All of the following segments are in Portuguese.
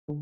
Meu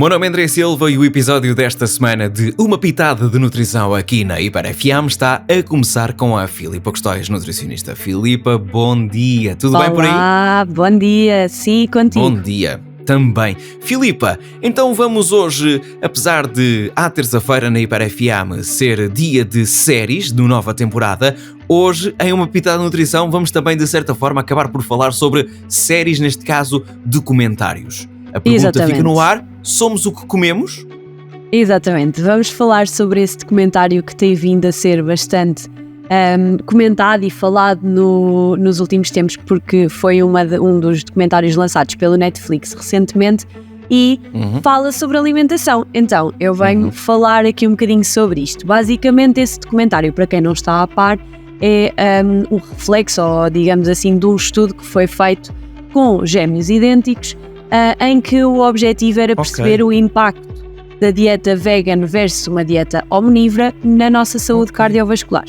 nome é André Silva e o episódio desta semana de Uma Pitada de Nutrição aqui na Hiper FM está a começar com a Filipa Custóis, nutricionista. Filipa, bom dia. Tudo bem por aí? Olá, bom dia. Sim, contigo. Bom dia. Também. Filipa, então vamos hoje, apesar de à terça-feira na Hiper FM ser dia de séries de nova temporada, hoje em Uma Pitada de Nutrição vamos também de certa forma acabar por falar sobre séries, neste caso documentários. A pergunta fica no ar: somos o que comemos? Exatamente, vamos falar sobre esse documentário que tem vindo a ser bastante comentado e falado nos últimos tempos, porque foi um dos documentários lançados pelo Netflix recentemente e fala sobre alimentação. Então, eu venho falar aqui um bocadinho sobre isto. Basicamente, esse documentário, para quem não está a par, é um reflexo, ou digamos assim, de um estudo que foi feito com gêmeos idênticos, em que o objetivo era perceber o impacto da dieta vegan versus uma dieta omnívora na nossa saúde cardiovascular.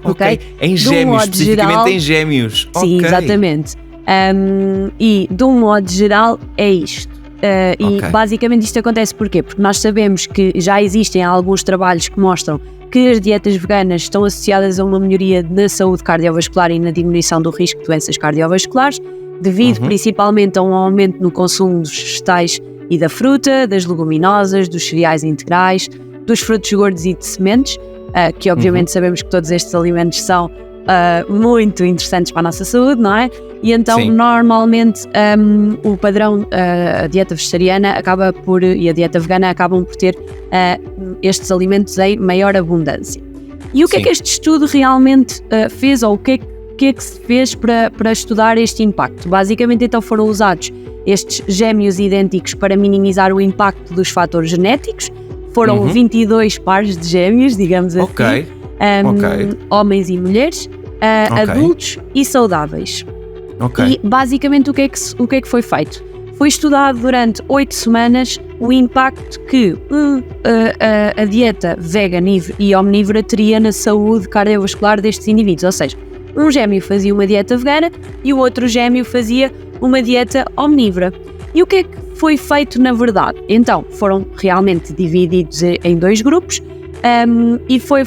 Ok? Em gêmeos, especificamente geral, em gêmeos. Sim, exatamente. E de um modo geral é isto. E basicamente isto acontece porquê? Porque nós sabemos que já existem alguns trabalhos que mostram que as dietas veganas estão associadas a uma melhoria na saúde cardiovascular e na diminuição do risco de doenças cardiovasculares, devido principalmente a um aumento no consumo dos vegetais e da fruta, das leguminosas, dos cereais integrais, dos frutos gordos e de sementes, que obviamente sabemos que todos estes alimentos são muito interessantes para a nossa saúde, não é? E então normalmente o padrão, a dieta vegetariana e a dieta vegana acabam por ter estes alimentos em maior abundância. E o que é que este estudo realmente fez, ou o que é que se fez para estudar este impacto? Basicamente, então, foram usados estes gêmeos idênticos para minimizar o impacto dos fatores genéticos. Foram 22 pares de gêmeos, digamos assim, homens e mulheres, adultos e saudáveis. E, basicamente, o que é que foi feito? Foi estudado durante 8 semanas o impacto que a dieta vegan e omnívora teria na saúde cardiovascular destes indivíduos, ou seja, um gêmeo fazia uma dieta vegana e o outro gêmeo fazia uma dieta omnívora. E o que é que foi feito na verdade? Então, foram realmente divididos em 2 grupos e foi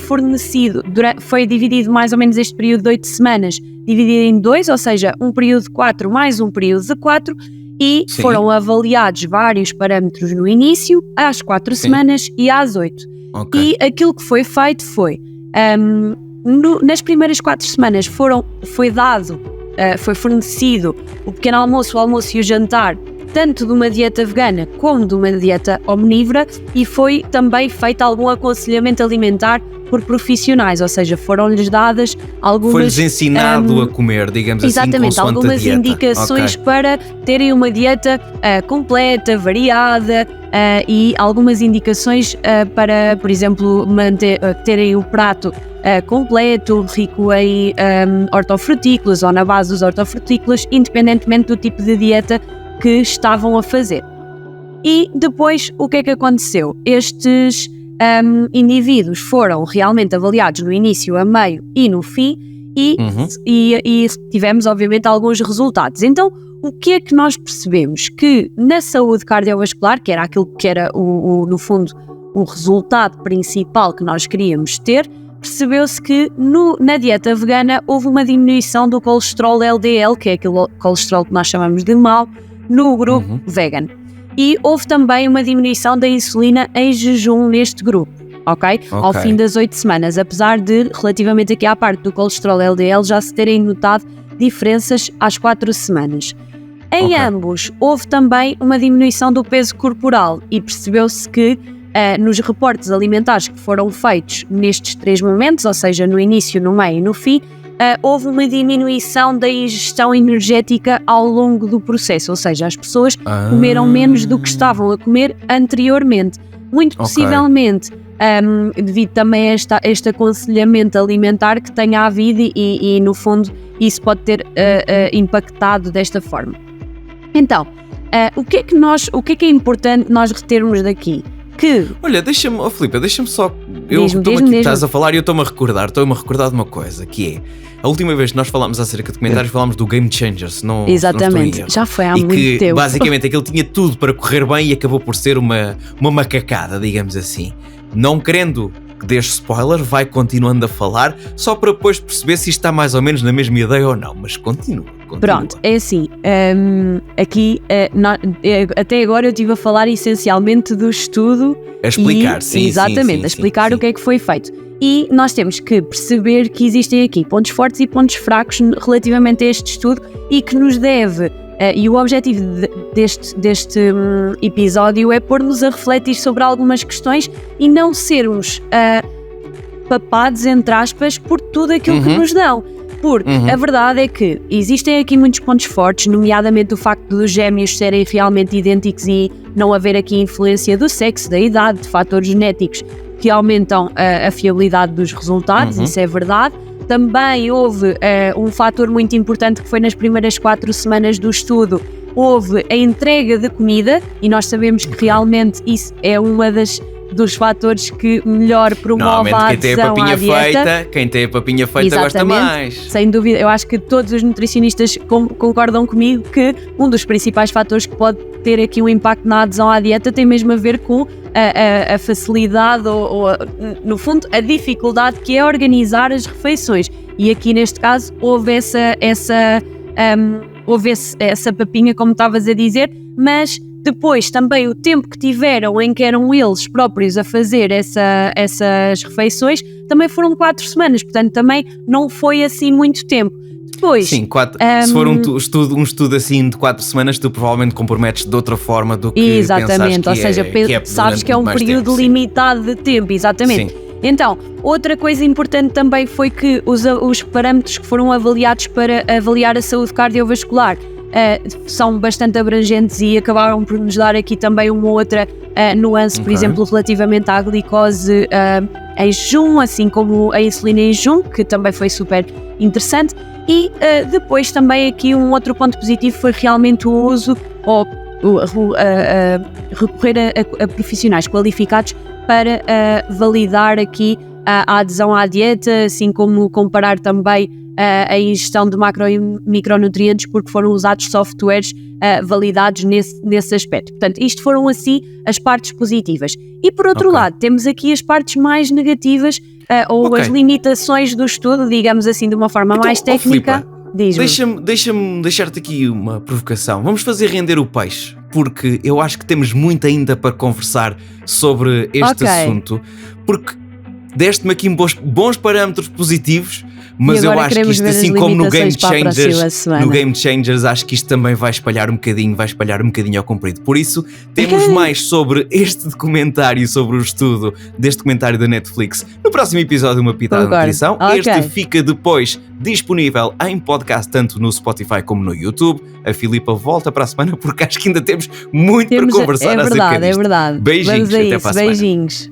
dividido mais ou menos este período de 8 semanas, dividido em 2, ou seja, um período de 4 mais um período de 4, e foram avaliados vários parâmetros no início, às 4 semanas e às 8. E aquilo que foi feito foi... nas primeiras 4 semanas foi fornecido o pequeno almoço, o almoço e o jantar, tanto de uma dieta vegana como de uma dieta omnívora, e foi também feito algum aconselhamento alimentar por profissionais, ou seja, foram-lhes dadas algumas... Foi-lhes ensinado a comer, digamos exatamente, assim, algumas indicações para terem uma dieta completa, variada, e algumas indicações para, por exemplo, terem o prato completo, rico em hortofrutícolas ou na base dos hortofrutícolas, independentemente do tipo de dieta que estavam a fazer. E depois, o que é que aconteceu? Estes indivíduos foram realmente avaliados no início, a meio e no fim, e tivemos obviamente alguns resultados. Então, o que é que nós percebemos? Que na saúde cardiovascular, que era aquilo que era no fundo o resultado principal que nós queríamos ter, percebeu-se que na dieta vegana houve uma diminuição do colesterol LDL, que é aquele colesterol que nós chamamos de mau, no grupo vegan. E houve também uma diminuição da insulina em jejum neste grupo, ao fim das 8 semanas, apesar de, relativamente aqui à parte do colesterol LDL, já se terem notado diferenças às 4 semanas. Em ambos, houve também uma diminuição do peso corporal e percebeu-se que nos reportes alimentares que foram feitos nestes 3 momentos, ou seja, no início, no meio e no fim, houve uma diminuição da ingestão energética ao longo do processo, ou seja, as pessoas comeram menos do que estavam a comer anteriormente. Muito possivelmente, devido também a este aconselhamento alimentar que tenha havido e no fundo, isso pode ter impactado desta forma. Então, o que é que é importante nós retermos daqui? Olha, Filipa, deixa-me só... Eu estou aqui, estás a falar e eu estou-me a recordar de uma coisa, que é... A última vez que nós falámos acerca de comentários, falámos do Game Changers, não? Exatamente, não já foi há muito tempo. E que, basicamente, aquele tinha tudo para correr bem e acabou por ser uma macacada, digamos assim. Não querendo que deixe spoiler, vai continuando a falar, só para depois perceber se isto está mais ou menos na mesma ideia ou não, mas continua. Pronto, é assim, aqui, até agora eu estive a falar essencialmente do estudo. A explicar, sim. Exatamente, a explicar o que é que foi feito. E nós temos que perceber que existem aqui pontos fortes e pontos fracos relativamente a este estudo e que nos deve, e o objetivo deste episódio é pôr-nos a refletir sobre algumas questões e não sermos papados, entre aspas, por tudo aquilo que nos dão. Porque a verdade é que existem aqui muitos pontos fortes, nomeadamente o facto dos gêmeos serem realmente idênticos e não haver aqui influência do sexo, da idade, de fatores genéticos que aumentam a fiabilidade dos resultados, isso é verdade. Também houve um fator muito importante que foi nas primeiras 4 semanas do estudo, houve a entrega de comida e nós sabemos que realmente isso é uma dos fatores que melhor promove a adesão à dieta. Quem tem a papinha feita gosta mais. Sem dúvida, eu acho que todos os nutricionistas concordam comigo que um dos principais fatores que pode ter aqui um impacto na adesão à dieta tem mesmo a ver com a facilidade ou, no fundo, a dificuldade que é organizar as refeições. E aqui neste caso houve essa papinha, como estavas a dizer, mas depois também o tempo que tiveram em que eram eles próprios a fazer essas refeições também foram 4 semanas, portanto também não foi assim muito tempo. Depois, sim, se for um estudo assim de 4 semanas, tu provavelmente comprometes de outra forma do que exatamente, ou seja, sabes que é um período tempo, limitado de tempo, exatamente. Sim. Então, outra coisa importante também foi que os parâmetros que foram avaliados para avaliar a saúde cardiovascular são bastante abrangentes e acabaram por nos dar aqui também uma outra nuance, por exemplo, relativamente à glicose em jejum, assim como a insulina em jejum, que também foi super interessante. E depois também aqui um outro ponto positivo foi realmente o uso ou recorrer a profissionais qualificados para validar aqui a adesão à dieta, assim como comparar também a ingestão de macro e micronutrientes, porque foram usados softwares validados nesse aspecto. Portanto, isto foram assim as partes positivas. E por outro lado, temos aqui as partes mais negativas ou as limitações do estudo, digamos assim, de uma forma mais técnica. Deixa-me deixar-te aqui uma provocação. Vamos fazer render o peixe, porque eu acho que temos muito ainda para conversar sobre este assunto, porque deste-me aqui bons parâmetros positivos, mas eu acho que isto, assim como no Game Changers, acho que isto também vai espalhar um bocadinho ao comprido. Por isso, temos mais sobre este documentário, sobre o estudo deste documentário da Netflix no próximo episódio de Uma Pitada de Nutrição. Este fica depois disponível em podcast, tanto no Spotify como no YouTube. A Filipa volta para a semana, porque acho que ainda temos muito para conversar acerca disto. É verdade. Beijinhos, até para a semana. Beijinhos.